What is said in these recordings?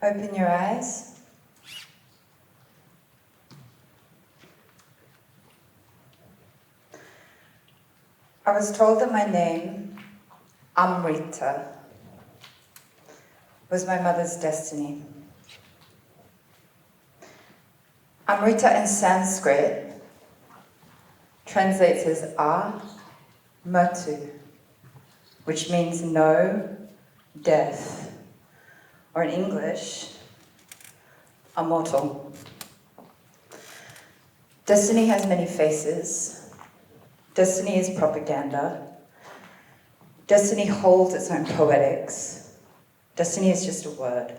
Open your eyes. I was told that my name, Amrita, was my mother's destiny. Amrita in Sanskrit translates as murtu, which means no death, or in English, immortal. Destiny has many faces. Destiny is propaganda. Destiny holds its own poetics. Destiny is just a word.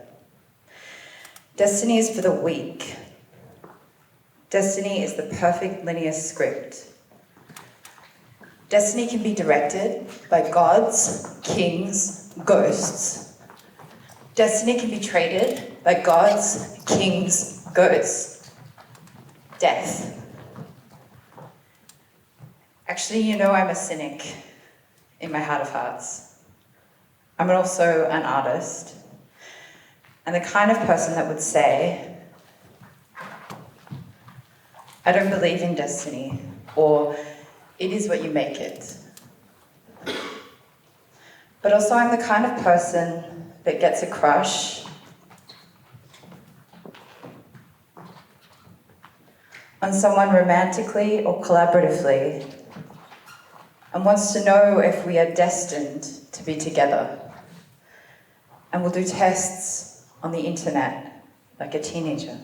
Destiny is for the weak. Destiny is the perfect linear script. Destiny can be directed by gods, kings, ghosts. Destiny can be traded by gods, kings, ghosts. Death. Actually, you know I'm a cynic in my heart of hearts. I'm also an artist, and the kind of person that would say, I don't believe in destiny, or it is what you make it. But also I'm the kind of person that gets a crush on someone romantically or collaboratively, and wants to know if we are destined to be together. And will do tests on the internet like a teenager.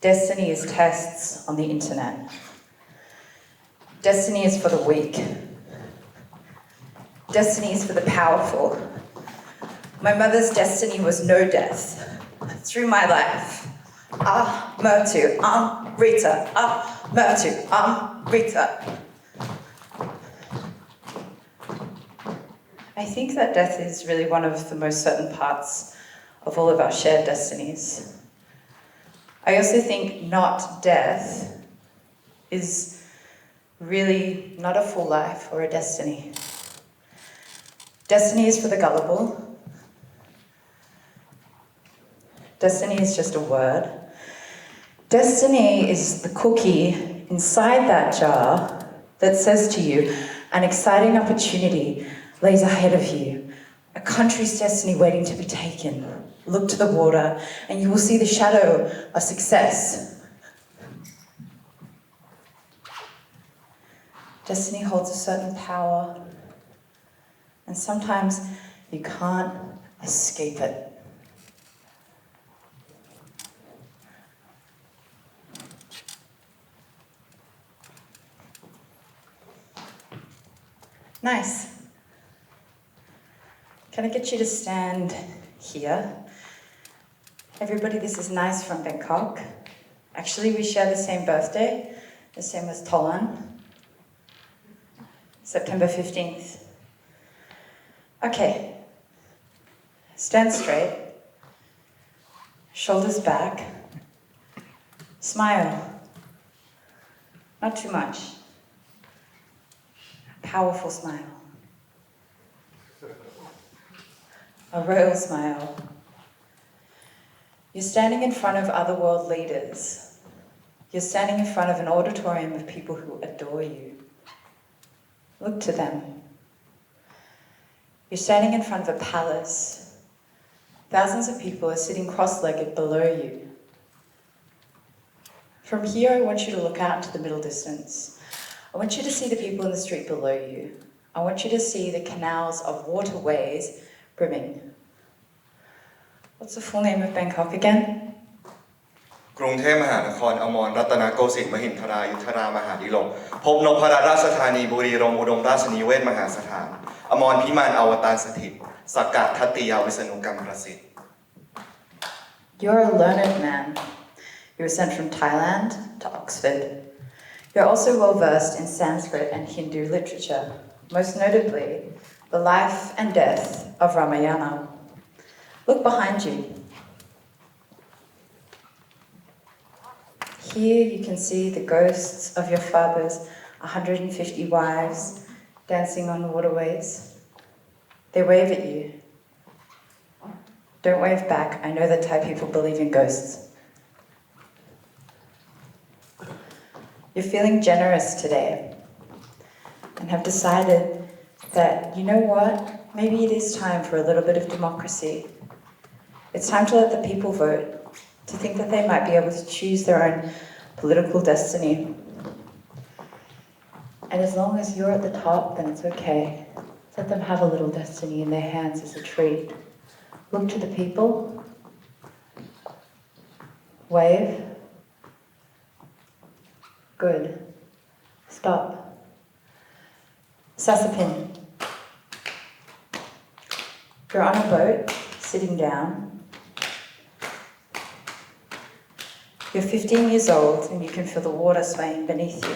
Destiny is tests on the internet. Destiny is for the weak. Destiny is for the powerful. My mother's destiny was no death through my life. Murtu, Rita, Murtu, Rita. I think that death is really one of the most certain parts of all of our shared destinies. I also think not death is really not a full life or a destiny. Destiny is for the gullible. Destiny is just a word. Destiny is the cookie inside that jar that says to you, an exciting opportunity lays ahead of you, a country's destiny waiting to be taken. Look to the water and you will see the shadow of success. Destiny holds a certain power, and sometimes you can't escape it. Nice. Can I get you to stand here? Everybody, this is Nice from Bangkok. Actually, we share the same birthday, the same as Taiwan, September 15th. Okay, stand straight, shoulders back, smile, not too much, a powerful smile. A royal smile. You're standing in front of other world leaders. You're standing in front of an auditorium of people who adore you. Look to them. You're standing in front of a palace. Thousands of people are sitting cross-legged below you. From here, I want you to look out into the middle distance. I want you to see the people in the street below you. I want you to see the canals of waterways brimming. What's the full name of Bangkok again? กรุงเทพมหานครอมรรัตนโกสินทร์มหินทรายุทธรามหาดิลกพบนพรัตน์ราชธานีบุรีรัมย์อุดมราชนิเวศน์มหาสถานอมรพิมานอวตารสถิตสักกะทัตติยาวิษณุกรรมประสิทธิ์ You're a learned man. You were sent from Thailand to Oxford. You're also well versed in Sanskrit and Hindu literature, most notably the life and death of Ramayana. Look behind you. Here you can see the ghosts of your father's 150 wives dancing on waterways. They wave at you. Don't wave back. I know that Thai people believe in ghosts. You're feeling generous today and have decided that, you know what, maybe it is time for a little bit of democracy. It's time to let the people vote, to think that they might be able to choose their own political destiny. And as long as you're at the top, then it's okay. Let them have a little destiny in their hands as a treat. Look to the people. Wave. Good. Stop. Sasapin. You're on a boat, sitting down. You're 15 years old and you can feel the water swaying beneath you.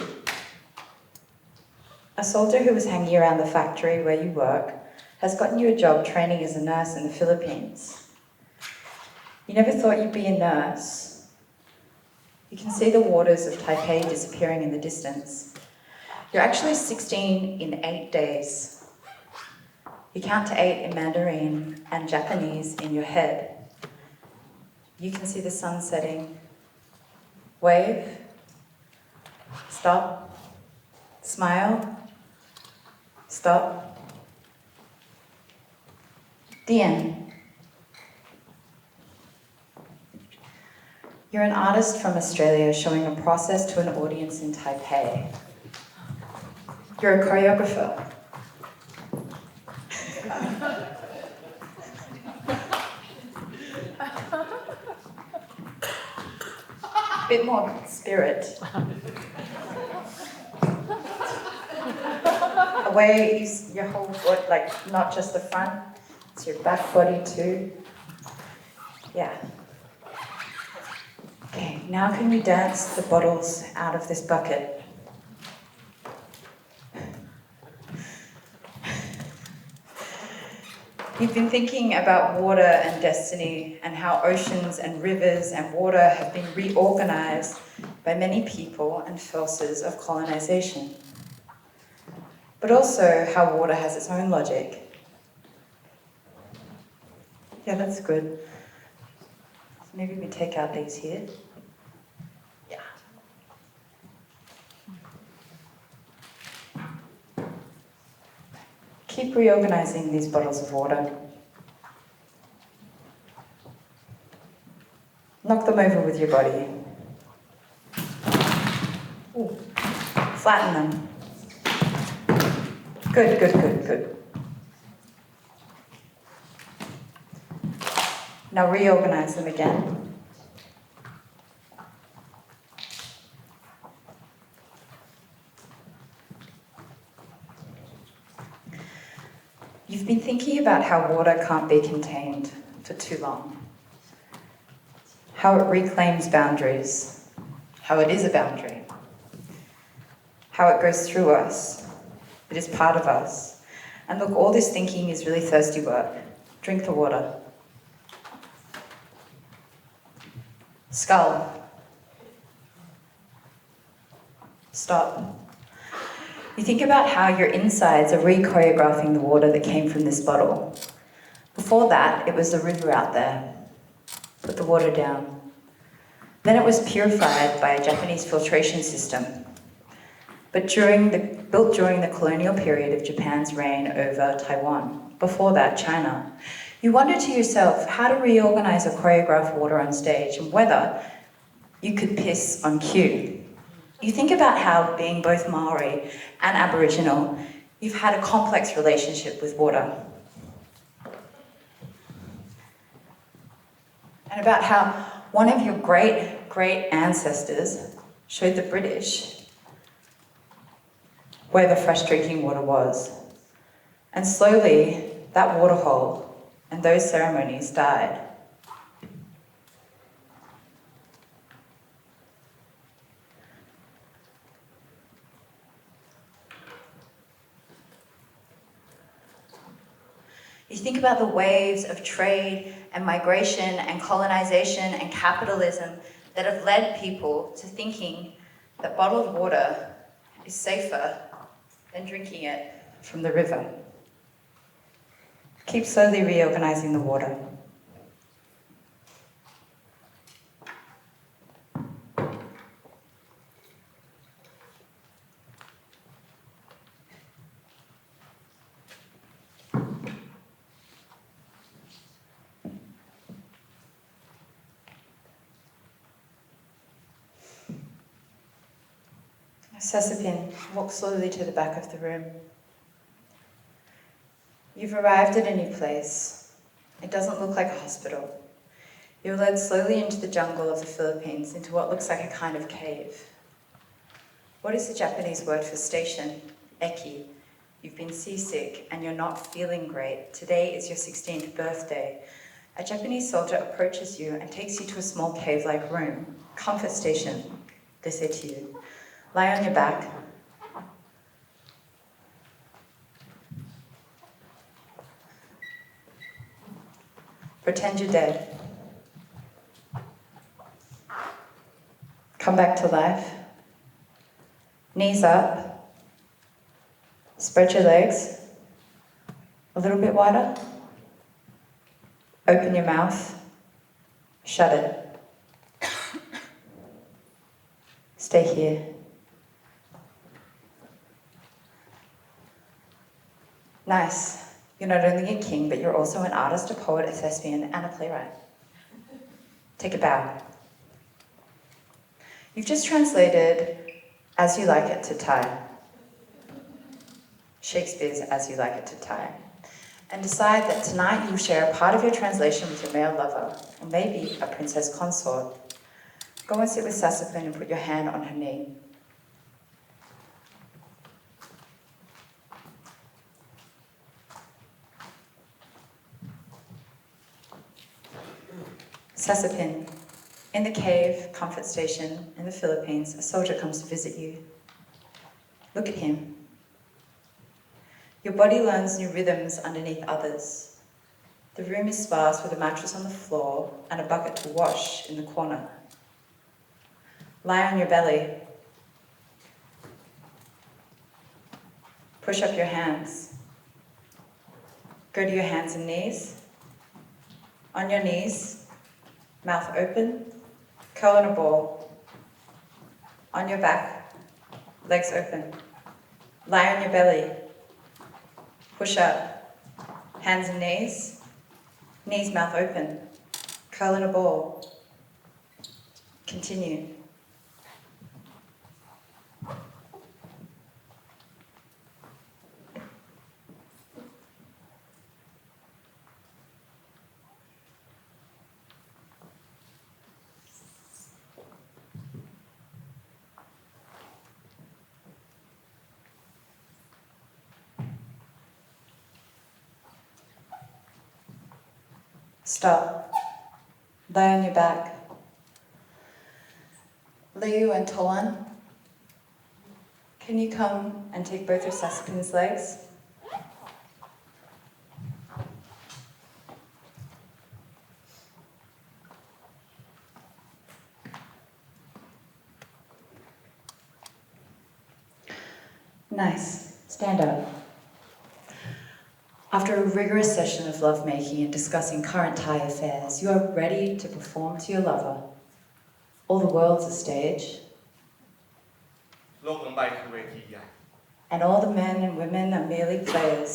A soldier who was hanging around the factory where you work has gotten you a job training as a nurse in the Philippines. You never thought you'd be a nurse. You can see the waters of Taipei disappearing in the distance. You're actually 16 in 8 days. You count to 8 in Mandarin and Japanese in your head. You can see the sun setting. Wave. Stop. Smile. Stop. The end. You're an artist from Australia showing a process to an audience in Taipei. You're a choreographer. A bit more spirit. A way you use your whole foot, like not just the front, it's your back body too. Yeah. Okay, now can we dance the bottles out of this bucket? You've been thinking about water and destiny and how oceans and rivers and water have been reorganized by many people and forces of colonization. But also how water has its own logic. Yeah, that's good. So maybe we take out these here. Yeah. Keep reorganizing these bottles of water. Knock them over with your body. Ooh. Flatten them. Good, good, good, good. Now reorganize them again. You've been thinking about how water can't be contained for too long. How it reclaims boundaries. How it is a boundary. How it goes through us. It is part of us. And look, all this thinking is really thirsty work. Drink the water. Skull. Stop. You think about how your insides are re-choreographing the water that came from this bottle. Before that, it was the river out there. Put the water down. Then it was purified by a Japanese filtration system. But built during the colonial period of Japan's reign over Taiwan. Before that, China. You wonder to yourself how to reorganize or choreograph water on stage and whether you could piss on cue. You think about how, being both Maori and Aboriginal, you've had a complex relationship with water. And about how one of your great ancestors showed the British where the fresh drinking water was. And slowly, that waterhole and those ceremonies died. You think about the waves of trade and migration and colonization and capitalism that have led people to thinking that bottled water is safer than drinking it from the river. Keep slowly reorganizing the water. Sesapin, walk slowly to the back of the room. You've arrived at a new place. It doesn't look like a hospital. You're led slowly into the jungle of the Philippines, into what looks like a kind of cave. What is the Japanese word for station? Eki. You've been seasick and you're not feeling great. Today is your 16th birthday. A Japanese soldier approaches you and takes you to a small cave-like room. Comfort station, they say to you. Lie on your back. Pretend you're dead. Come back to life. Knees up. Spread your legs. A little bit wider. Open your mouth. Shut it. Stay here. Nice. You're not only a king, but you're also an artist, a poet, a thespian, and a playwright. Take a bow. You've just translated As You Like It to Thai. Shakespeare's As You Like It to Thai. And decide that tonight you share a part of your translation with your male lover, or maybe a princess consort. Go and sit with Sasapin and put your hand on her knee. Sasapin, in the cave, comfort station, in the Philippines, a soldier comes to visit you. Look at him. Your body learns new rhythms underneath others. The room is sparse with a mattress on the floor and a bucket to wash in the corner. Lie on your belly. Push up your hands. Go to your hands and knees. On your knees, mouth open, curl in a ball. On your back, legs open. Lie on your belly. Push up, hands and knees, knees, mouth open, curl in a ball. Continue. Stop. Lie on your back. Liu and Tolan, can you come and take both of Sasapin's legs? Nice. Stand up. After a rigorous session of lovemaking and discussing current Thai affairs, you are ready to perform to your lover. All the world's a stage, โลกทั้งใบคือเวทีใหญ่ and all the men and women are merely players.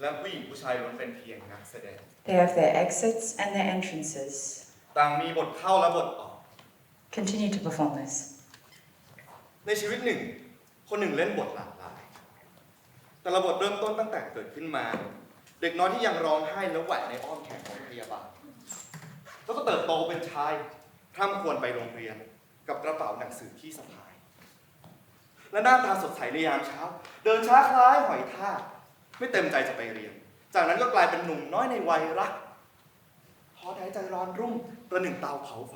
และผู้หญิงผู้ชายล้วนเป็นเพียงนักแสดง They have their exits and their entrances. ต่างมีบทเข้าและบทออก Continue to perform this. ในชีวิตหนึ่งคนหนึ่งเล่นบทหลากหลายแต่ละบทเริ่มต้นตั้งแต่เกิดขึ้นมาเด็กน้อยที่ยังร้องไห้และแหวกในอ้อมแขนของพยาบาลแล้วก็เติบโตเป็นชายร่ำควรไปโรงเรียนกับกระเป๋าหนังสือที่สะพายและหน้าตาสดใสในยามเช้าเดินช้าคล้ายหอยทากไม่เต็มใจจะไปเรียนจากนั้นก็กลายเป็นหนุ่มน้อยในวัยรักพอได้ใจร้อนรุ่มประหนึ่งเตาเผาไฟ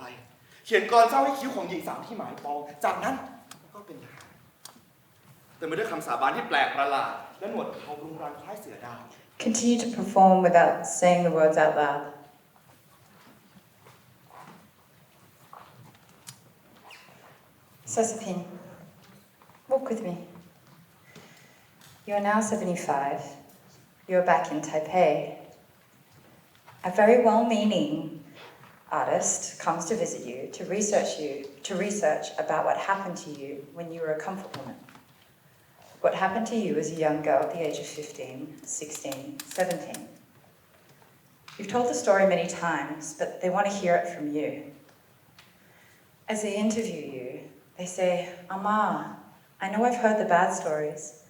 เขียนกลอนเศร้าให้คิ้วของหญิงสาวที่หมายปองจากนั้นก็เป็นทหารแต่ไม่ด้วยคำสาบานที่แปลกประหลาดและหนวดเขารุงรังคล้ายเสือดาว Continue to perform without saying the words out loud. Sasapin, walk with me. You are now 75. You are back in Taipei. A very well-meaning artist comes to visit you, to research about what happened to you when you were a comfort woman. What happened to you as a young girl at the age of 15, 16, 17. You've told the story many times, but they want to hear it from you. As they interview you, they say, Ama, I know I've heard the bad stories,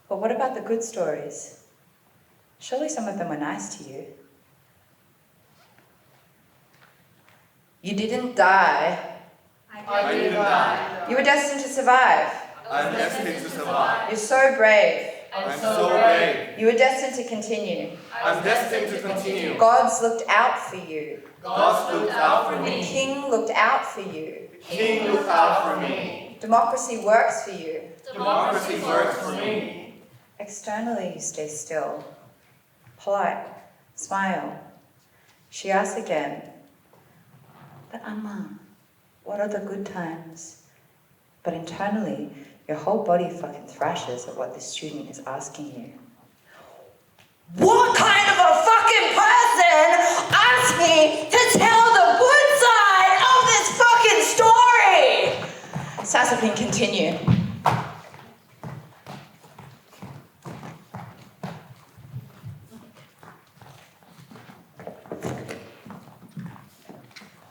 but what about the good stories? Surely some of them were nice to you. You didn't die. I didn't die. You were destined to survive. I'm destined to survive. You're so brave. I'm so brave. You were destined to continue. I'm destined to continue. Gods looked out for you. God looked out for The me. King looked out for you. King looked out for me. Democracy works for you. Democracy works for me. Externally, you stay still, polite, smile. She asks again, but Amma, what are the good times? But internally, your whole body fucking thrashes at what this student is asking you. What kind of a fucking person asked me to tell the good side of this fucking story? Sassapin continued.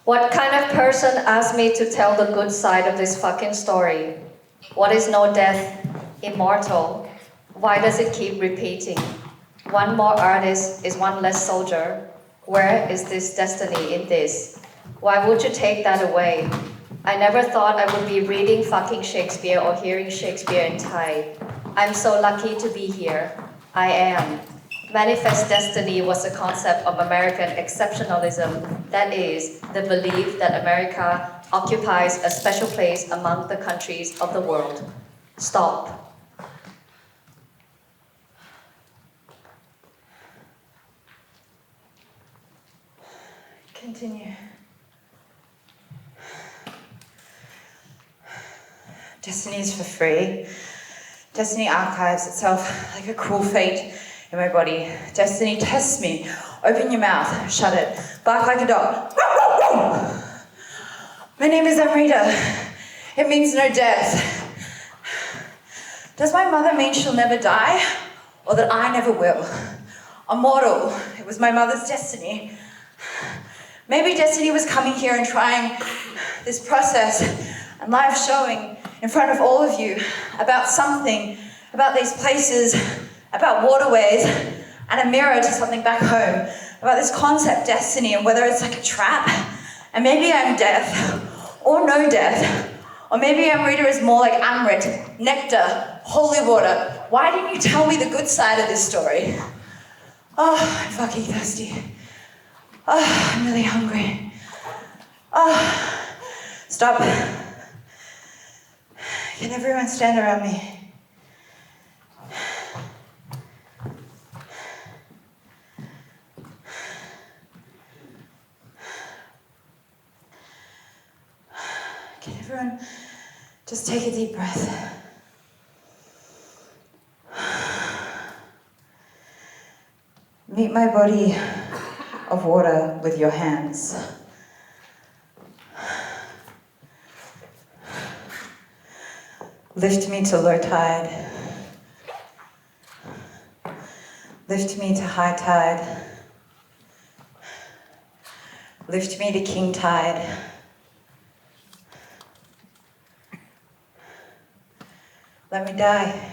What kind of person asked me to tell the good side of this fucking story? What is no death, immortal? Why does it keep repeating? One more artist is one less soldier. Where is this destiny in this? Why would you take that away? I never thought I would be reading fucking Shakespeare or hearing Shakespeare in Thai. I'm so lucky to be here. I am. Manifest destiny was a concept of American exceptionalism, that is, the belief that America occupies a special place among the countries of the world. Stop. Continue. Destiny is for free. Destiny archives itself like a cruel fate in my body. Destiny tests me. Open your mouth, shut it, bark like a dog. My name is Amrita. It means no death. Does my mother mean she'll never die? Or that I never will? Immortal. It was my mother's destiny. Maybe destiny was coming here and trying this process and live showing in front of all of you about something, about these places, about waterways, and a mirror to something back home, about this concept, destiny, and whether it's like a trap, and maybe I'm death, or no death, or maybe Amrita is more like Amrit, nectar, holy water. Why didn't you tell me the good side of this story? Oh, I'm fucking thirsty. Oh, I'm really hungry. Oh, stop. Can everyone stand around me? Can everyone just take a deep breath? Meet my body of water with your hands. Lift me to low tide. Lift me to high tide. Lift me to king tide. Let me die.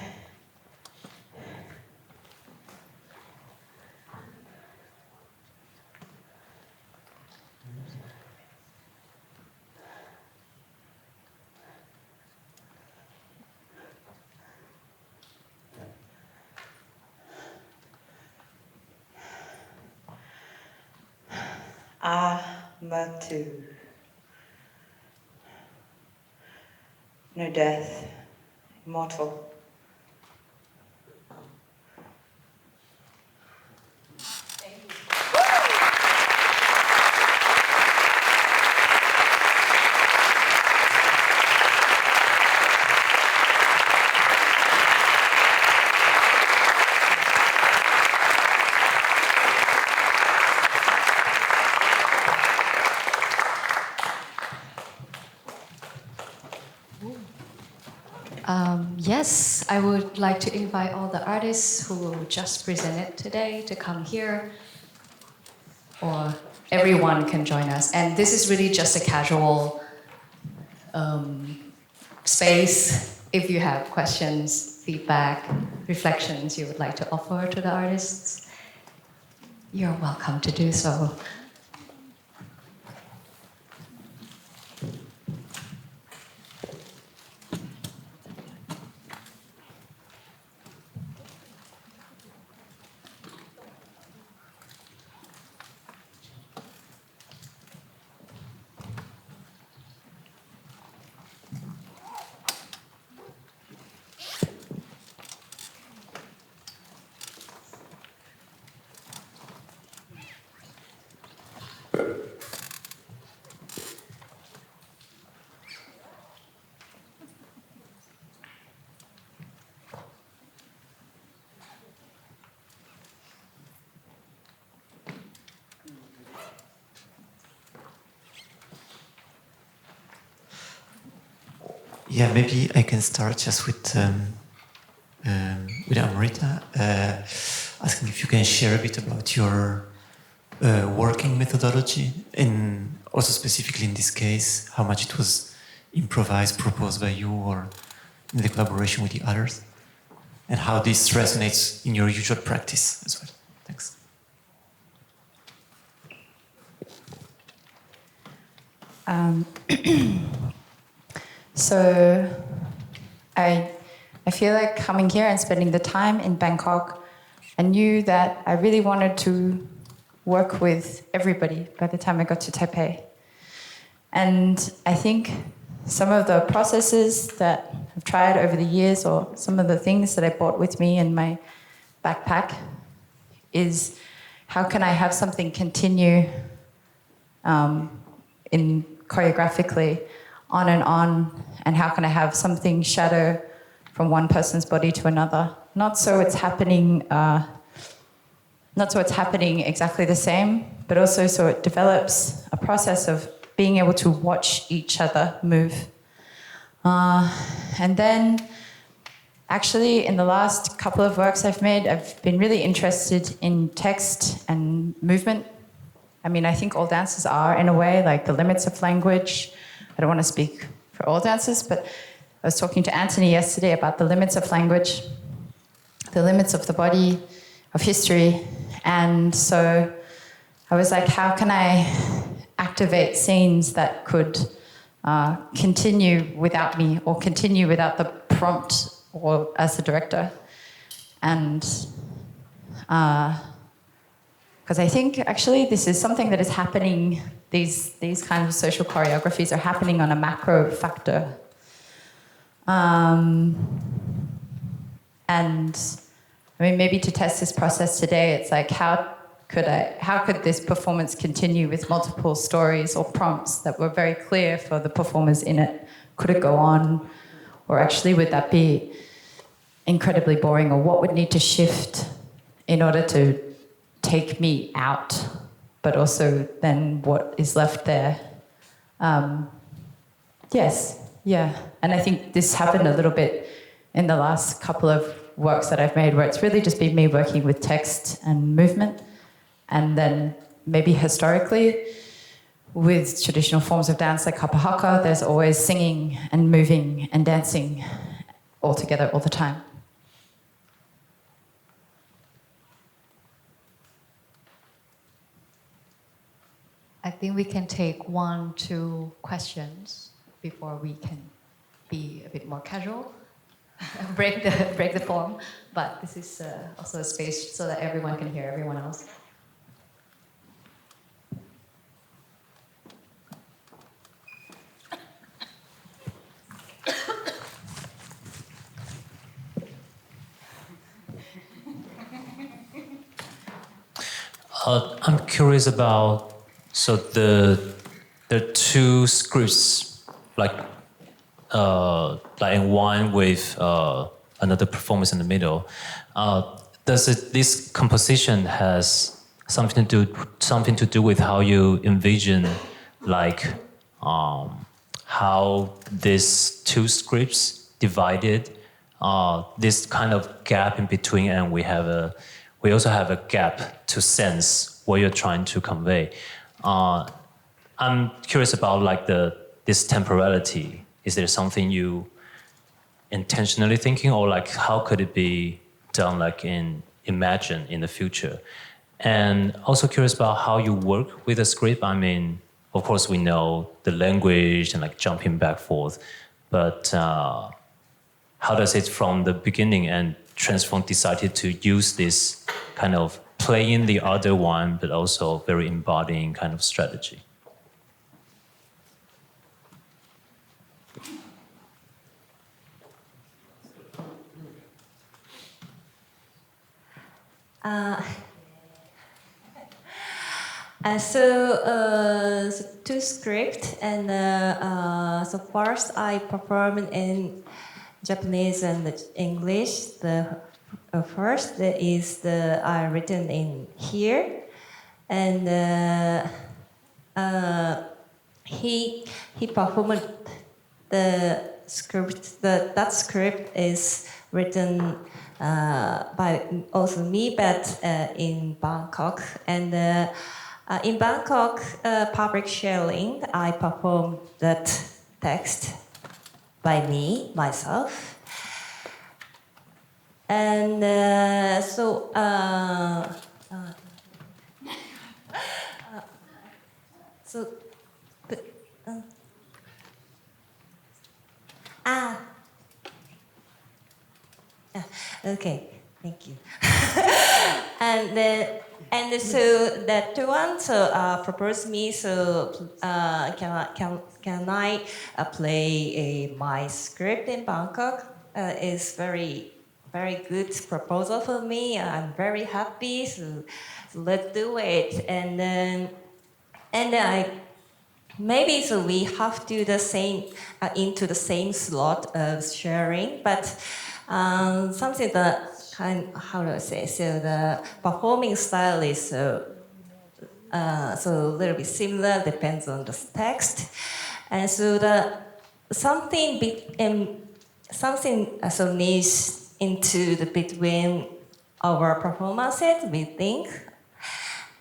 Matu. No death, immortal. Yes, I would like to invite all the artists who just presented today to come here, or everyone can join us. And this is really just a casual space. if you have questions, feedback, reflections you would like to offer to the artists, you're welcome to do so. Yeah, maybe I can start just with Amrita, asking if you can share a bit about your working methodology, and also specifically in this case, how much it was improvised, proposed by you, or in the collaboration with the others, and how this resonates in your usual practice as well. Thanks. So I feel like coming here and spending the time in Bangkok, I knew that I really wanted to work with everybody by the time I got to Taipei. And I think some of the processes that I've tried over the years, or some of the things that I brought with me in my backpack, is how can I have something continue in choreographically on, and how can I have something shadow from one person's body to another? Not so it's happening exactly the same, but also so it develops a process of being able to watch each other move. And then actually in the last couple of works I've made, I've been really interested in text and movement. I mean, I think all dances are, in a way, like the limits of language. I don't want to speak for all dances, but I was talking to Anthony yesterday about the limits of language, the limits of the body, of history. And so I was like, how can I activate scenes that could continue without me, or continue without the prompt or as the director? And because I think actually this is something that is happening, these kinds of social choreographies are happening on a macro factor. And I mean, maybe to test this process today, it's like, how could this performance continue with multiple stories or prompts that were very clear for the performers in it? Could it go on? Or actually, would that be incredibly boring? Or what would need to shift in order to take me out, but also then what is left there? Yes, yeah. And I think this happened a little bit in the last couple of works that I've made, where it's really just been me working with text and movement. And then maybe historically, with traditional forms of dance like kapa haka, there's always singing and moving and dancing all together all the time. I think we can take 1-2 questions before we can be a bit more casual, break the form. But this is also a space so that everyone can hear everyone else. I'm curious about, so the two scripts, like in one with another performance in the middle. This composition has something to do with how you envision, like how these two scripts divided, this kind of gap in between, and we also have a gap to sense what you're trying to convey. I'm curious about like this temporality. Is there something you intentionally thinking, or like how could it be done like in imagine in the future? And also curious about how you work with a script. I mean, of course we know the language and like jumping back forth, but how does it from the beginning and Transform decided to use this kind of playing the other one, but also very embodying kind of strategy? So two scripts, and so first I performed in Japanese and English. The first is the written in here, and he performed the script. That script is written by also me, but in Bangkok. And in Bangkok public sharing, I performed that text by myself. And so okay, thank you. and so that one proposed me. So can I play my script in Bangkok? Is very good proposal for me. I'm very happy. So let's do it. And then I maybe so we have to the same into the same slot of sharing, but something that how do I say? So the performing style is so a little bit similar, depends on the text, and so the something so needs into the between our performances, we think,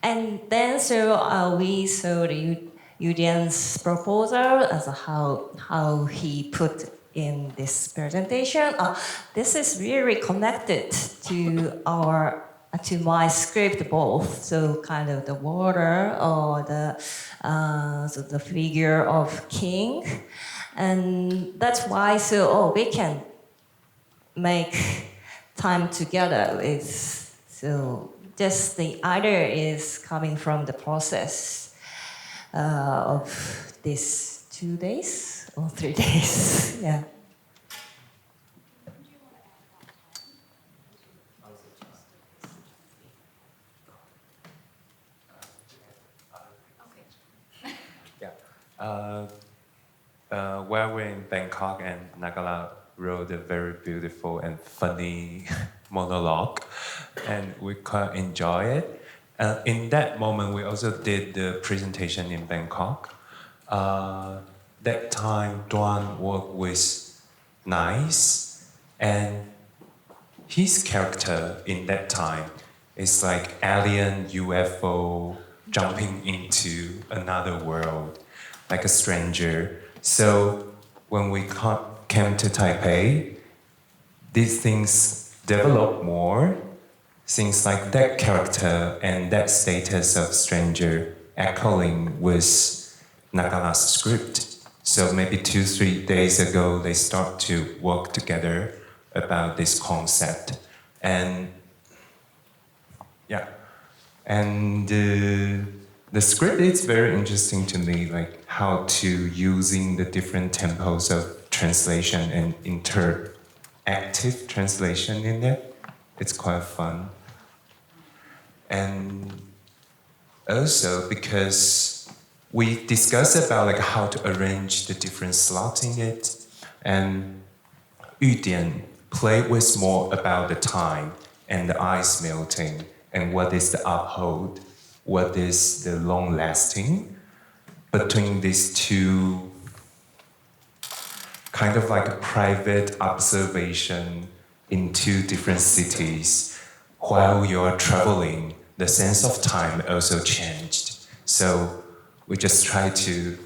and then so we saw the Yudian's proposal as how he put in this presentation. This is really connected to my script both. So kind of the water or the figure of king, and that's why we can make time together. So just the idea is coming from the process of these 2 days or 3 days. Yeah. While we're in Bangkok, and Nagala wrote a very beautiful and funny monologue, and we quite enjoy it. In that moment, we also did the presentation in Bangkok. That time, Duan worked with Nice, and his character in that time is like alien UFO jumping into another world, like a stranger. So when we came to Taipei, these things developed more. Things like that character and that status of stranger echoing with Nagala's script. So maybe 2-3 days ago, they start to work together about this concept. And yeah, and the script is very interesting to me, like how to using the different tempos of translation and interactive translation in it. It's quite fun. And also because we discussed about like how to arrange the different slots in it, and Yudian played with more about the time and the ice melting and what is the uphold, what is the long lasting between these two kind of like a private observation in two different cities. While you're traveling, the sense of time also changed. So we just try to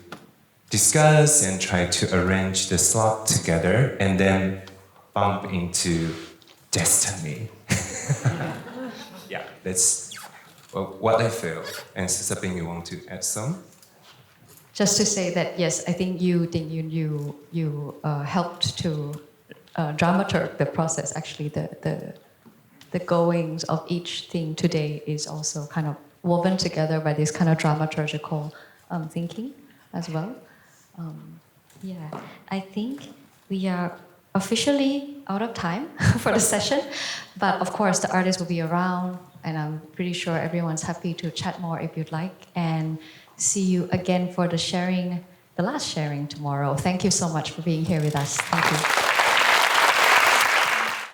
discuss and try to arrange the slot together, and then bump into destiny. Yeah, that's what I feel. And something you want to add some? Just to say that yes, I think you helped to dramaturg the process. Actually, the goings of each thing today is also kind of woven together by this kind of dramaturgical thinking as well. Yeah, I think we are officially out of time for the session, but of course the artists will be around, and I'm pretty sure everyone's happy to chat more if you'd like, and see you again for the last sharing tomorrow. Thank you so much for being here with us. Thank you.